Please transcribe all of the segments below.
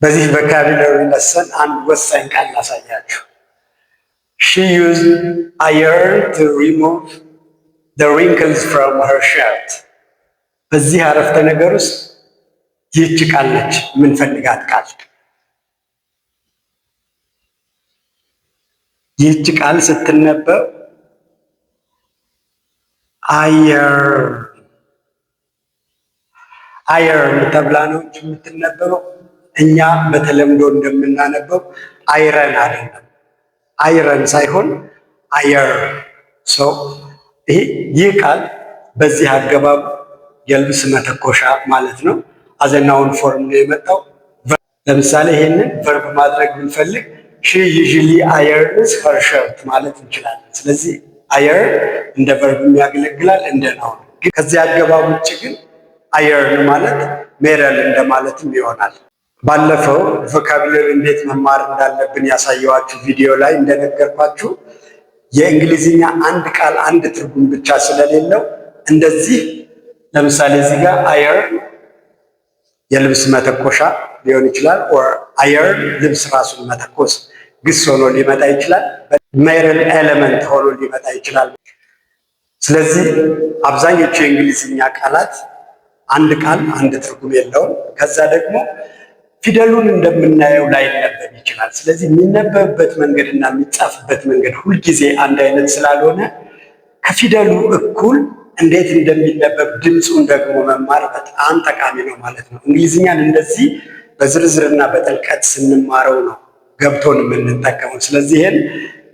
በዚህ ቮካቡላሪ ለሰን አንድ ወሳኝ ቃል ላሳያችሁ። She used iron to remove the wrinkles from her shirt። በዚህ አረፍተ ነገር ውስጥ ይህች ቃል ነች የምንፈልጋት ቃል። ይህች ቃል ስትነበብ አየርን ተብላ ነው የምትነበበው። እኛ በተለምዶ እንደምናነበው አይረን አይደለም፣ አይረን ሳይሆን አየር። ይህ ቃል በዚህ አገባብ የልብስ መተኮሻ ማለት ነው። አዘናውን ፎርም ነው የመጣው። ለምሳሌ ይሄንን ቨርብ ማድረግ ብንፈልግ ሺ ዩዥሊ አየርንስ ሄር ሸርት ማለት እንችላለን። ስለዚህ አየር እንደ ቨርብ ያገለግላል እንደ ናውን። ከዚህ አገባብ ውጭ ግን አየርን ማለት ሜረል እንደማለትም ይሆናል። ባለፈው ቮካቡላሪ እንዴት መማር እንዳለብን ያሳየዋችሁ ቪዲዮ ላይ እንደነገርኳችሁ የእንግሊዝኛ አንድ ቃል አንድ ትርጉም ብቻ ስለሌለው እንደዚህ ለምሳሌ እዚህ ጋር አየር የልብስ መተኮሻ ሊሆን ይችላል። ኦር አየር ልብስ ራሱን መተኮስ ግስ ሆኖ ሊመጣ ይችላል። ሜረል ኤሌመንት ሆኖ ሊመጣ ይችላል። ስለዚህ አብዛኞቹ የእንግሊዝኛ ቃላት አንድ ቃል አንድ ትርጉም የለውም። ከዛ ደግሞ ፊደሉን እንደምናየው ላይነበብ ይችላል። ስለዚህ የሚነበብበት መንገድ እና የሚጻፍበት መንገድ ሁልጊዜ አንድ አይነት ስላልሆነ ከፊደሉ እኩል እንዴት እንደሚነበብ ድምፁን ደግሞ መማር በጣም ጠቃሚ ነው ማለት ነው። እንግሊዝኛን እንደዚህ በዝርዝርና በጥልቀት ስንማረው ነው ገብቶን የምንጠቀመው። ስለዚህ ይህን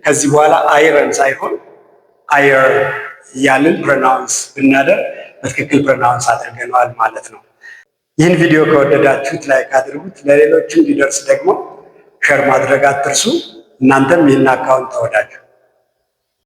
ከዚህ በኋላ አይረን ሳይሆን አየር እያልን ፕሮናውንስ ብናደርግ በትክክል ፕሮናውንስ አድርገነዋል ማለት ነው። ይህን ቪዲዮ ከወደዳችሁት ላይክ አድርጉት። ለሌሎችም እንዲደርስ ደግሞ ሼር ማድረግ አትርሱ። እናንተም ይህን አካውንት ተወዳጁ።